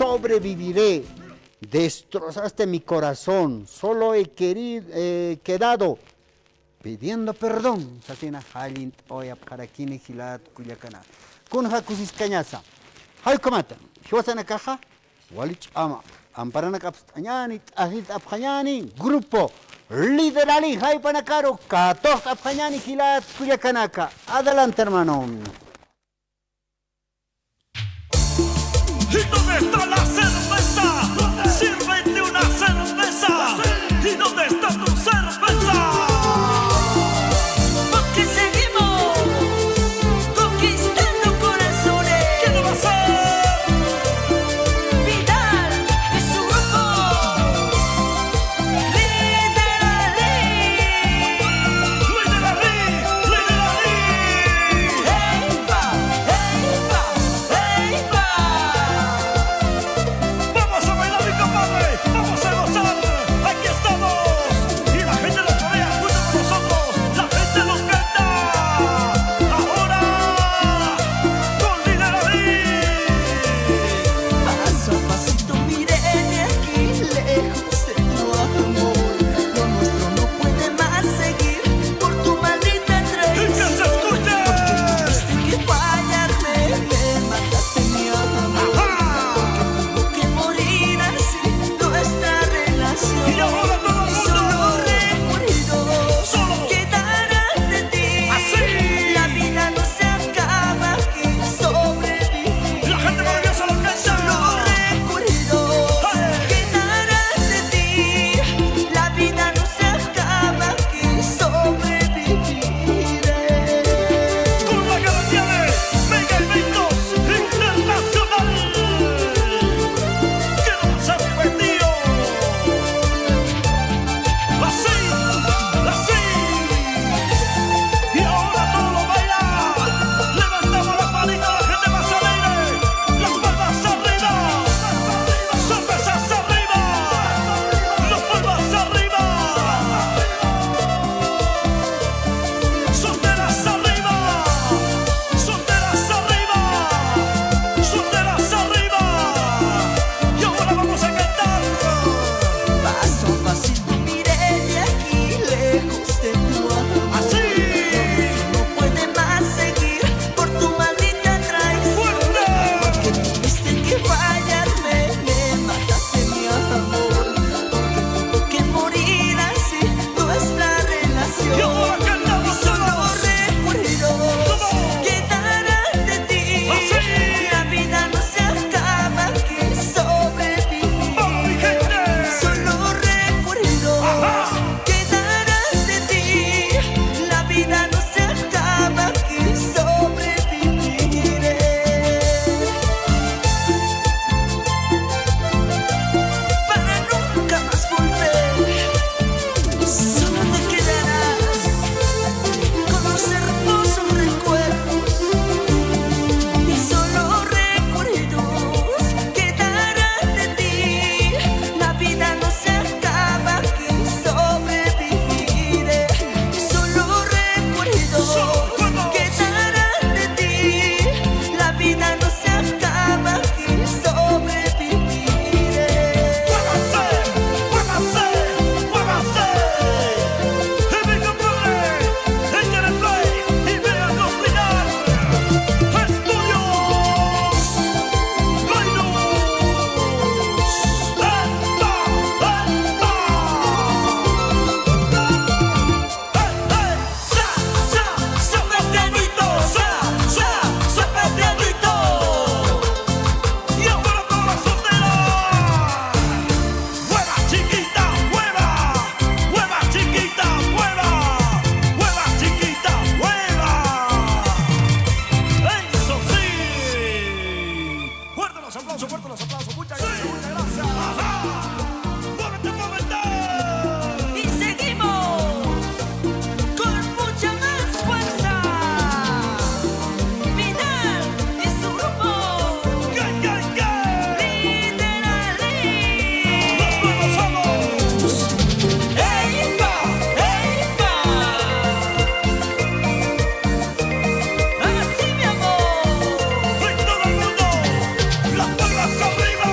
sobreviviré. Destrozaste mi corazón, solo he quedado pidiendo perdón. Satina halint oya para kini hilat kuyakana. Kun hakusis cañaza. Hay comata. Hiwasana caja. Walich ama. Amparana kapstañani. Ahit apjañani. Grupo. Liderali. Hay panacaro. Katos apjañani hilat kuyakanaka. Adelante, hermano. ¿Y dónde está la cerveza? Sírvete una cerveza. ¿Y dónde está tu cerveza? Porque seguimos conquistando corazones. ¿Quién lo va a hacer? Vidal y su grupo Liderali. Eipa, eipa, eipa. Vamos a bailar, mi compadre. Vamos a gozar. Aquí estamos. Y la gente lo corea junto con nosotros. La gente lo canta. Ahora con Liderali. Paso a pasito miré de aquí lejos de tu amor. Lo nuestro no puede más seguir por tu maldita Y que traición. se escuche. Tuviste que fallarme, me mataste mi amor. Porque tuvo que morir así nuestra relación. Y ahora todo el Y mundo. solo recuerdos Solo. quedarán de ti. Así. La vida no se acaba aquí, sobrevivir. La gente maravillosa lo canta. Solo recuerdos quedarán de ti. La vida no se acaba aquí, sobreviviré. Con la garantía de Mega Eventos Internacional. Que no se ha repetido. Así, así. Y ahora todo lo baila. Levantamos las manitas, la gente más alegre. Las palmas arriba. Cervezas arriba. Las palmas arriba. Solteras arriba. Solteras arriba. Solteras arriba. Y ahora vamos a cantar. Paso a pasito miré de aquí lejos de tu amor. Así. No puede más seguir por tu maldita traición. Fuerte. Porque tuviste que fallarme, me mataste mi amor. Porque tuvo que morir así nuestra relación. Y ahora cantamos Solo todos. recuerdos quedarán de ti. Así. La vida no se acaba aquí, sobrevivir. Vamos, mi gente. Solo recuerdos quedarán de ti. La vida no se acaba aquí, sobreviviré. Para nunca más volver, solo te quedarás con los hermosos recuerdos. Y solo recuerdos quedarán de ti. La vida no se acaba aquí, sobreviviré. Solo recuerdos quedarán de ti. La vida no se acaba aquí, sobreviviré. ¡Muévanse! ¡Muévanse! ¡Muévanse! Y mi compadre, échale play y vean los brillar. Estudios Linus. ¡Eta! ¡Sa! ¡Sa! ¡Zapatianito! ¡Sa! ¡Sa! ¡Zapatianito! Y ahora con la soltera. ¡Mueva, chiquita, mueva! ¡Mueva, chiquita, mueva! ¡Mueva, chiquita, mueva! ¡Eso sí! ¡Fuerte los aplausos, fuerte los aplausos! ¡Muchas gracias, muchas gracias! ¡Muévete, muévete! Y seguimos con mucha más fuerza. Vidal y su grupo ¡Gay, gay, gay! Liderali. ¡Los nuevos somos! Eipa, eipa. Así mi amor. ¡Y todo el mundo! ¡Las palmas arriba!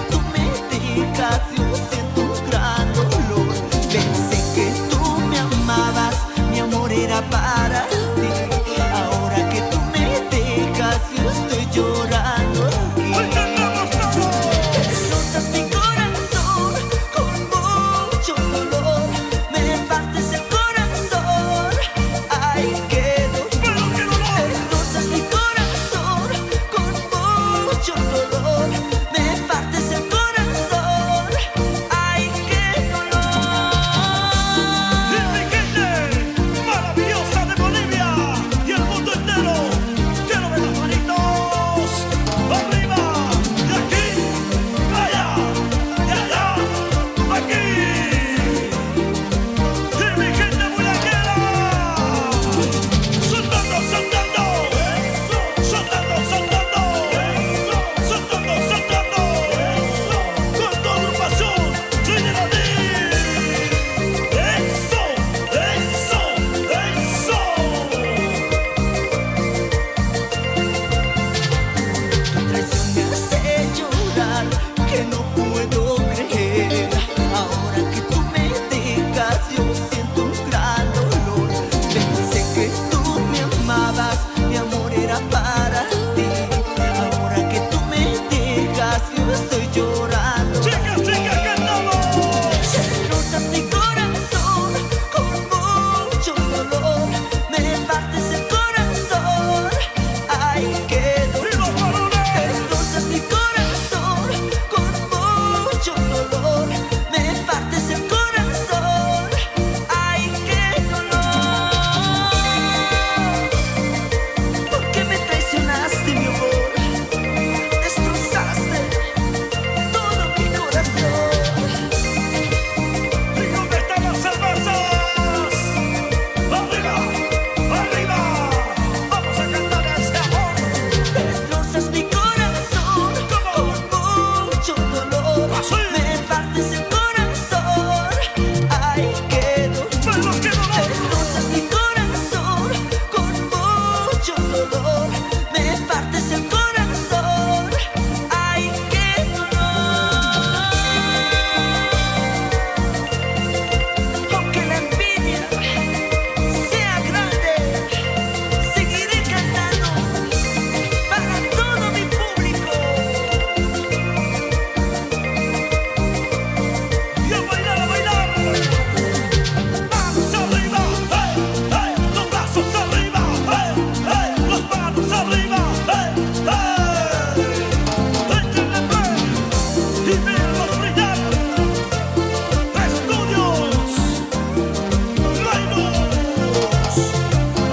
tú me dejas yo siento un gran dolor. Pensé que tú me amabas, mi amor era para ti. Ahora que tú me dejas yo estoy llorando aquí. Destrozas mi corazón con mucho dolor. Me partes el corazón. Ay, qué dolor. Destrozas mi corazón con mucho dolor. Me partes el corazón. Ay, qué dolor. Y mi gente maravillosa de Bolivia y el mundo entero, quiero ver las manitos arriba, de aquí, allá, de allá, aquí. Y mi gente muñequera, soltando, soltando, soltando, soltando, soltando, soltando, con toda agrupación, Trinidad. Eso, eso, eso. Tu traición me hace llorar, que no puedo creer. Ahora que tú me dejas, yo siento un gran dolor. Pensé que tú me amabas, mi amor era para ti. Ahora que tú me dejas, yo estoy llorando. Chicas, chicas, cantamos. Destrozas mi corazón con mucho dolor. Me partes el corazón. Ay, qué dolor. ¡Y los varones! Destrozas mi corazón con mucho dolor. Me partes el corazón. Ay, qué dolor. ¿Por qué me traicionaste, mi amor? Destrozaste todo mi corazón. ¿Y dónde están las cervezas? ¡Arriba! ¡Arriba! ¡Vamos a cantar a ese amor! Destrozas mi corazón con mucho dolor. Así. Me partes el corazón. Ay, qué dolor. ¡Pero qué dolor! Destrozas mi corazón con mucho dolor. Me partes el corazón. Ay, qué dolor. Aunque la envidia sea grande, seguiré cantando para todo mi público. ¡Y a bailar, a bailar! ¡Manos arriba! ¡Hey, hey! ¡Los brazos arriba! ¡Hey, hey! ¡Las manos arriba! ¡Hey, hey! ¡Échenle play! ¡Y mírenlos brillar! ¡Estudios! ¡Rainos!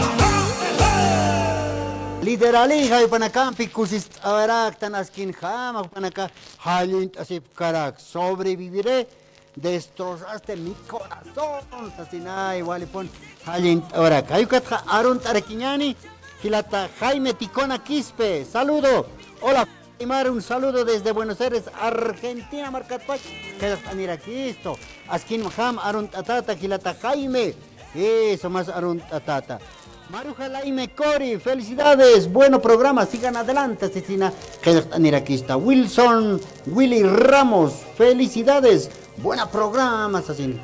¡Ajá! ¡Hey! Lideralija y panacampi kusis avarak tanaskin jama panaka halint así karak sobreviviré. Destrozaste mi corazón, Sasina, igual y pon halint avarak. Ayukat Arun Taraquiñani, Gilata Jaime Ticona Quispe, saludo. Hola, Imar, un saludo desde Buenos Aires, Argentina, Marcatpach. Quedas a Miraquisto, Askin Maham, Arun Tatata, Gilata Jaime. Eso más Arun Tatata. Maruja Laime Cori, felicidades, bueno programa, sigan adelante, Cecina. Aquí está Wilson, Willy Ramos, felicidades, buena programa, Cecina.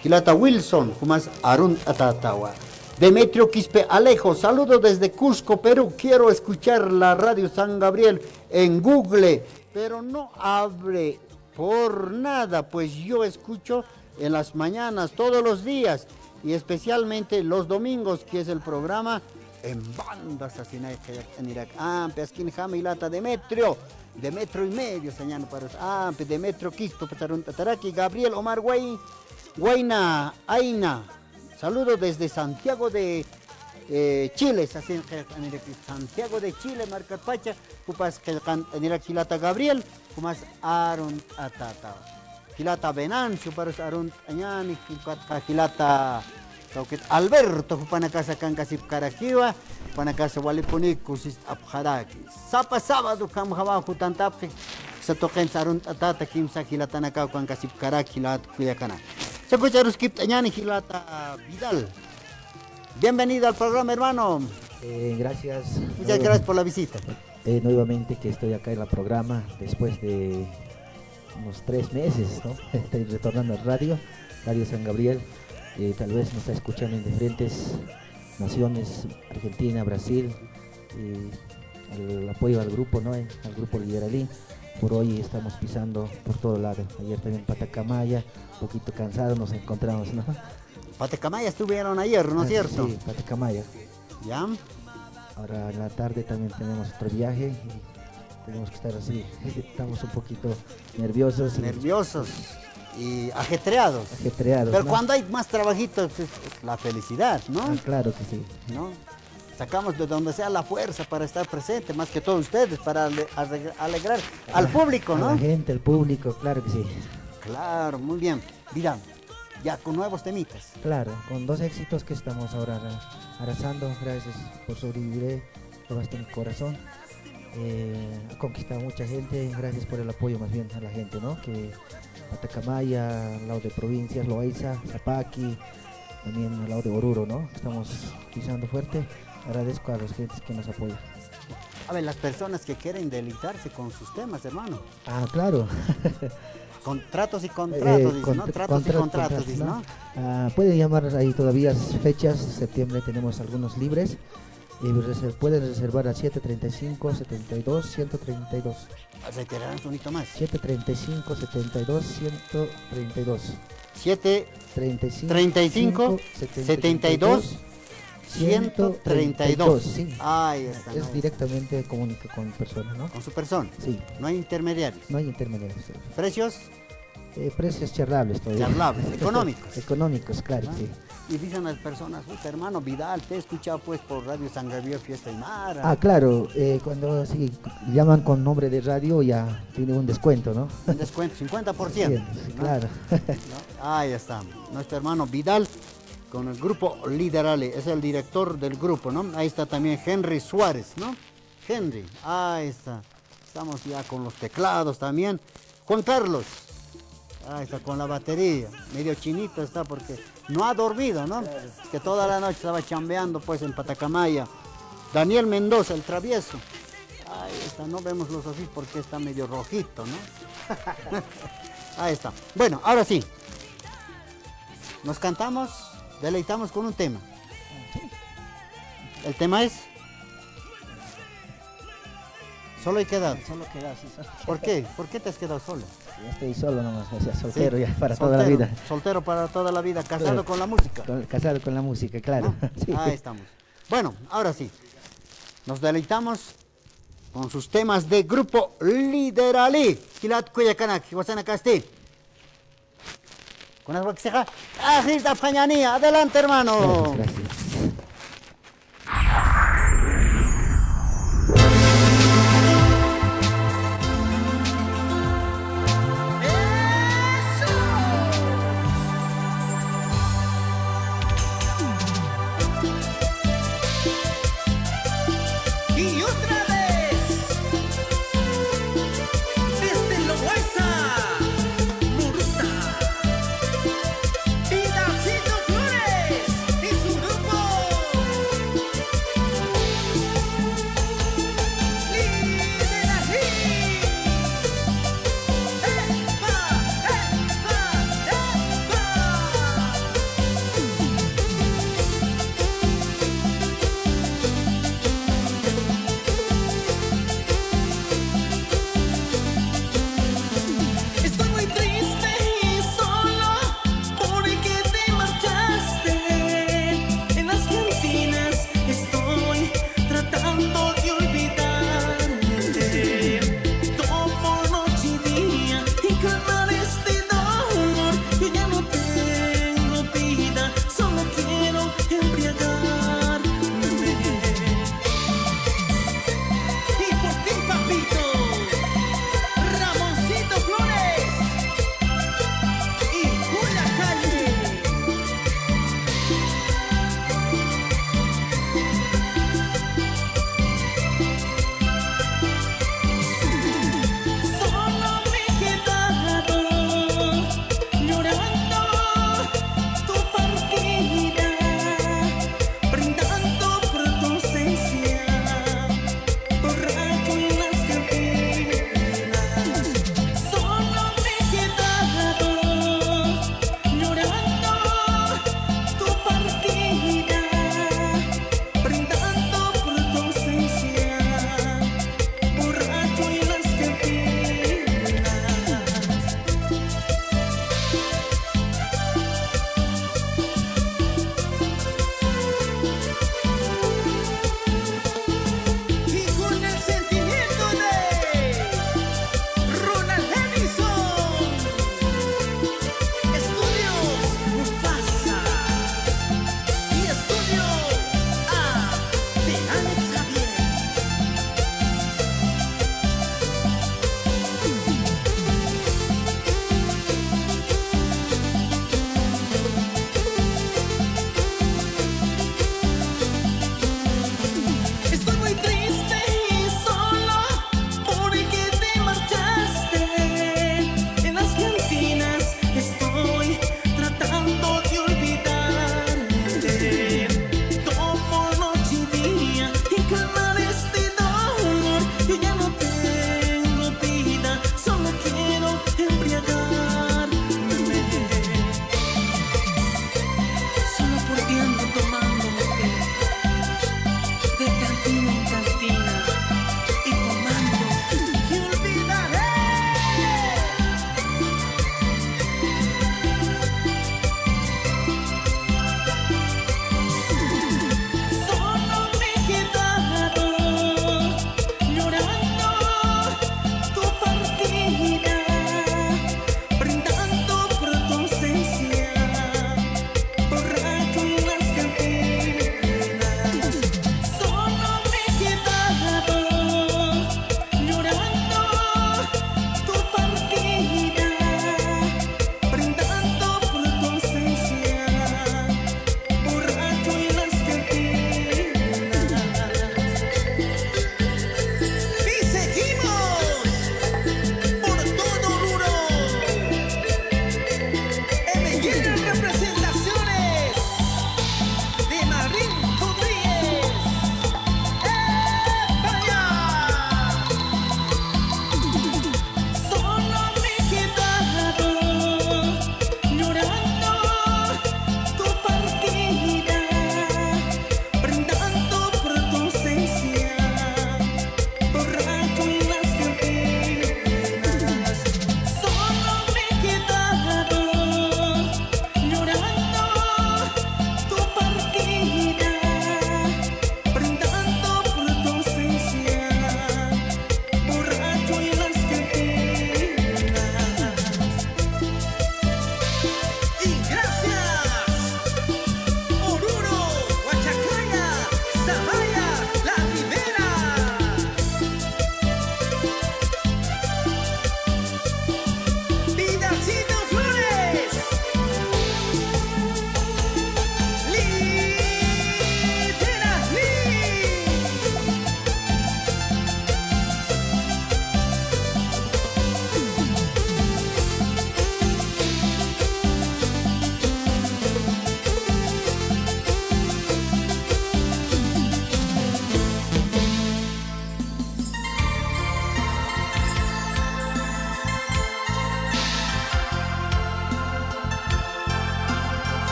Gilata Wilson, Fumas Arun Atatawa. Demetrio Quispe Alejo, saludo desde Cusco, Perú. Quiero escuchar la radio San Gabriel en Google, pero no abre por nada, pues yo escucho en las mañanas todos los días. Y especialmente los domingos, que es el programa en bandas asinae en Irak. Pesquín Jamilata Demetrio y medio, señal para Demetrio Quispo, Patarun Tataraki, Gabriel Omar Guayna, Aina. Saludos desde Santiago de Chile, Santiago de Chile, Marcapacha, Pupas en Irak Hilata Gabriel, Pumas Aaron Atata. Hilata Venancio para Arun Añani, Hilata Alberto, Panacasa Cancasip Caraquiva, Panacasa Walipunicusis Abharaki. Sapa sábado, Kamhava Jutantapik, Satoken Arun Atata, Kimsa Hilatanaka, Cancasip Caraquilat, Kuyakana. Se escucha Ruskip Añani, Hilata Vidal. Bienvenido al programa, hermano. Gracias. Muchas gracias por la visita. Nuevamente que estoy acá en el programa después de unos 3 meses, ¿no? Estoy retornando al radio, Radio San Gabriel. Tal vez nos está escuchando en diferentes naciones, Argentina, Brasil, el apoyo al grupo, ¿no? Al grupo Lideralí. Por hoy estamos pisando por todo lado. Ayer también en Patacamaya, un poquito cansados nos encontramos, ¿no? Patacamaya estuvieron ayer, ¿no es cierto? Sí, Patacamaya. ¿Ya? Ahora en la tarde también tenemos otro viaje y tenemos que estar así. Estamos un poquito nerviosos. Nerviosos y ajetreados. Ajetreados, Pero ¿no? cuando hay más trabajitos es la felicidad, ¿no? Ah, claro que sí. ¿No? Sacamos de donde sea la fuerza para estar presente, más que todos ustedes, para alegrar al público, A ¿no? la gente, al público, claro que sí. Claro, muy bien. Mira, ya con nuevos temitas. Claro, con 2 éxitos que estamos ahora arrasando. Gracias por sobrevivir, robaste mi corazón. Ha conquistado mucha gente, gracias por el apoyo más bien a la gente, ¿no? Que Patacamaya, al lado de provincias, Loaiza, Zapaqui, también al lado de Oruro, ¿no? Estamos pisando fuerte. Agradezco a los gentes que nos apoyan. A ver, las personas que quieren deleitarse con sus temas, hermano. Ah, claro. Contratos y contratos, dice, ¿no? Tratos y contratos, dice, ¿no? Pueden llamar ahí todavía fechas, septiembre tenemos algunos libres. Pueden reservar a 735-72-132. Reiterar un sonito más. 735-72-132. 735 72 132. Sí. Ahí está. Es ahí directamente comunica con personas, ¿no? está. Con su persona. Sí, No hay intermediarios. no hay intermediarios. Precios Precios charlables todavía. charlables, económicos. Económicos, claro, ¿no? sí. Y dicen las personas, puta, hermano Vidal, te he escuchado pues por Radio San Gabriel Fiesta y Mara. Ah, claro, cuando sí, llaman con nombre de radio ya tiene un descuento, ¿no? Un descuento, 50%. Sí, ¿no? claro. ¿No? Ahí está. Nuestro hermano Vidal con el grupo Liderale, es el director del grupo, ¿no? Ahí está también Henry Suárez, ¿no? Henry, ahí está. Estamos ya con los teclados también. Juan Carlos, ahí está con la batería. Medio chinito está porque no ha dormido, ¿no? Que toda la noche estaba chambeando pues en Patacamaya. Daniel Mendoza, el travieso. Ahí está, no vemos los ojos porque está medio rojito, ¿no? Ahí está. Bueno, ahora sí. Nos cantamos, deleitamos con un tema. El tema es Solo he quedado. Solo queda así. ¿Por qué? ¿Por qué te has quedado solo? Ya estoy solo nomás, o sea, soltero Sí, ya para toda la soltero, vida. Soltero para toda la vida, casado Claro. con la música. Casado con la música, claro. ¿No? Sí. Ahí estamos. Bueno, ahora sí. Nos deleitamos con sus temas de grupo Lideralí. Kilat Cuyacanak, Guasana Castell. Con las guaxeja. Agilta Pañanía. Adelante, hermano. Gracias, gracias. Y otra vez, desde Loaiza, Muruta, y Darcito Flores y su grupo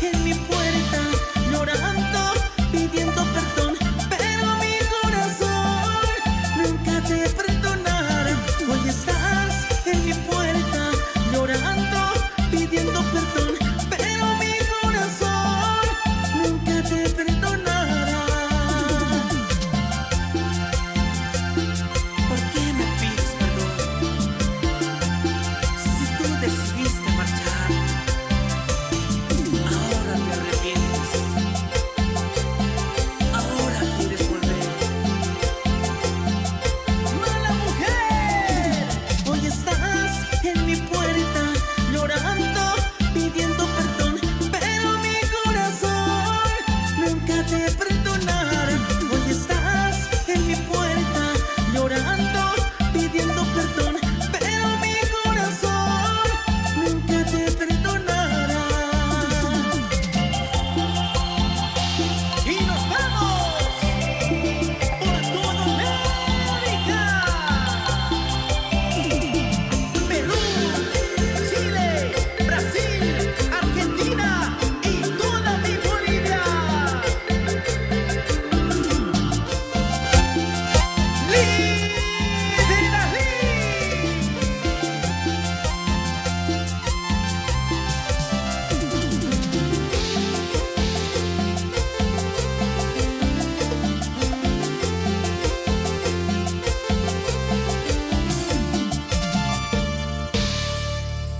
en mi pueblo